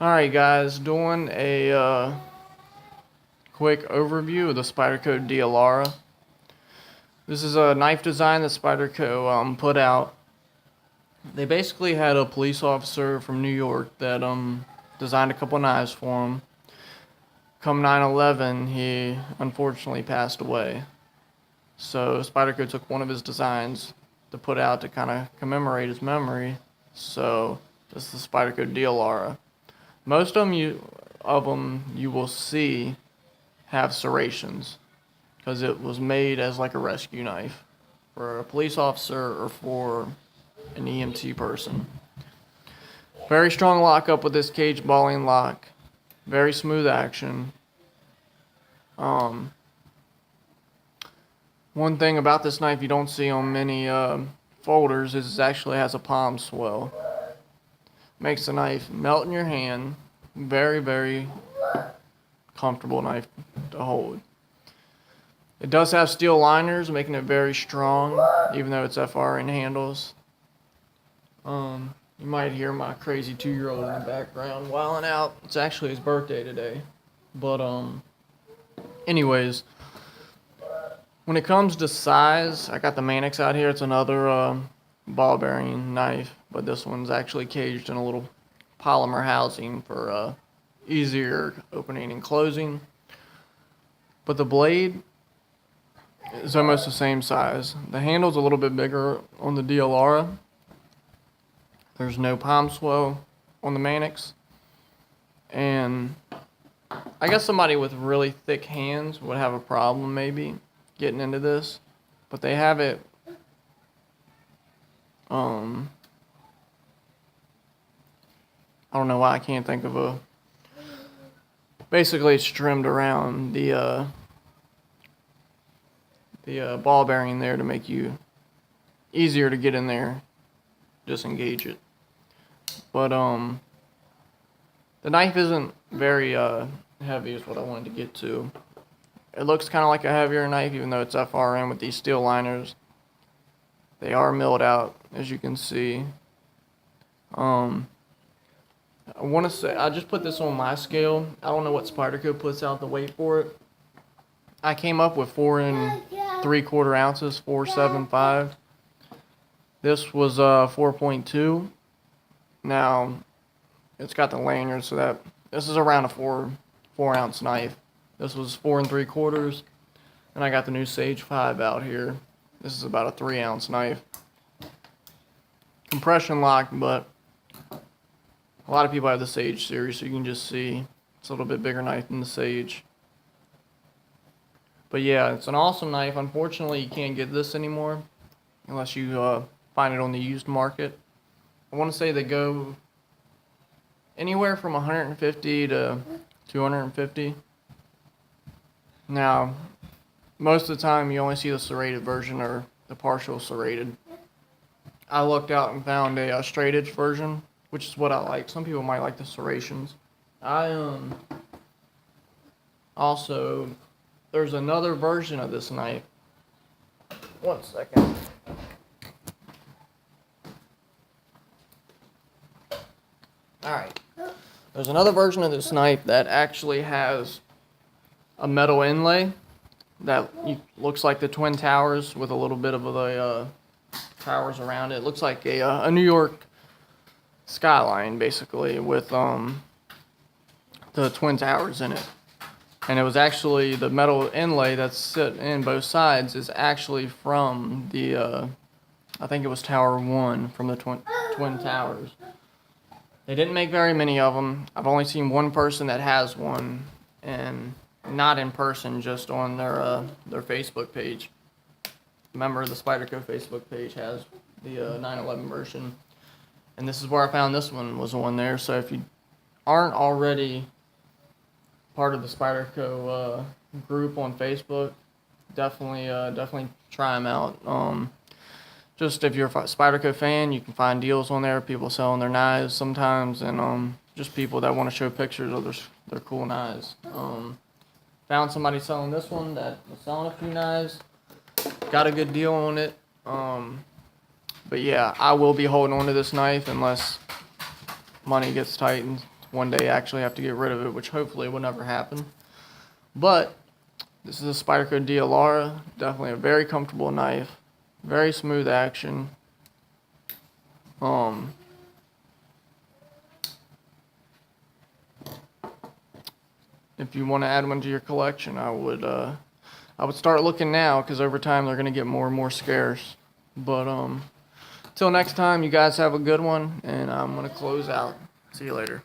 Alright guys, doing a quick overview of the Spyderco D'allara. This is a knife design that Spyderco put out. They basically had a police officer from New York that designed a couple knives for him. Come 9/11, he unfortunately passed away. So Spyderco took one of his designs to put out to kind of commemorate his memory. So this is the Spyderco D'allara. Most of them you will see have serrations because it was made as like a rescue knife for a police officer or for an EMT person. Very strong lockup with this cage balling lock. Very smooth action. One thing about this knife you don't see on many folders is it actually has a palm swell. Makes the knife melt in your hand. Very, very comfortable knife to hold. It does have steel liners, making it very strong, even though it's FRN handles. You might hear my crazy 2-year-old in the background wilding out. It's actually his birthday today. But anyways, when it comes to size, I got the Mannix out here. It's another ball bearing knife, but this one's actually caged in a little polymer housing for easier opening and closing. But the blade is almost the same size. The handle's a little bit bigger on the D'allara. There's no palm swell on the Mannix. And I guess somebody with really thick hands would have a problem maybe getting into this. But they have it I don't know why I can't think of a. Basically, it's trimmed around the ball bearing there to make you easier to get in there, disengage it. But the knife isn't very heavy, is what I wanted to get to. It looks kind of like a heavier knife, even though it's FRN with these steel liners. They are milled out, as you can see. I want to say, I just put this on my scale. I don't know what Spyderco puts out the weight for it. I came up with 4 3/4 ounces, 4.75. This was 4.2. Now, it's got the lanyard, so that this is around a 4 ounce knife. This was 4 3/4, and I got the new Sage 5 out here. This is about a 3 ounce knife. Compression lock, but a lot of people have the Sage series, so you can just see it's a little bit bigger knife than the Sage. But yeah, it's an awesome knife. Unfortunately, you can't get this anymore unless you find it on the used market. I want to say they go anywhere from 150 to 250. Now, most of the time you only see the serrated version or the partial serrated. I looked out and found a straight edge version, which is what I like. Some people might like the serrations. Also, there's another version of this knife. One second. Alright. There's another version of this knife that actually has a metal inlay that looks like the Twin Towers with a little bit of the towers around it. It looks like a New York skyline, basically, with the Twin Towers in it. And it was actually the metal inlay that's sit in both sides is actually from the I think it was Tower 1 from the Twin Towers. They didn't make very many of them. I've only seen one person that has one, and not in person, just on their Facebook page. A member of the Spyderco Facebook page has the 9/11 version. And this is where I found this one was on there. So if you aren't already part of the Spyderco group on Facebook, definitely try them out. Just if you're a Spyderco fan, you can find deals on there. People selling their knives sometimes, and just people that want to show pictures of their cool knives. Found somebody selling this one that was selling a few knives. Got a good deal on it. But yeah, I will be holding on to this knife unless money gets tight and one day actually have to get rid of it, which hopefully will never happen. But this is a Spyderco D'allara, definitely a very comfortable knife, very smooth action. If you want to add one to your collection, I would start looking now, because over time they're going to get more and more scarce. But till next time, you guys have a good one, and I'm going to close out. See you later.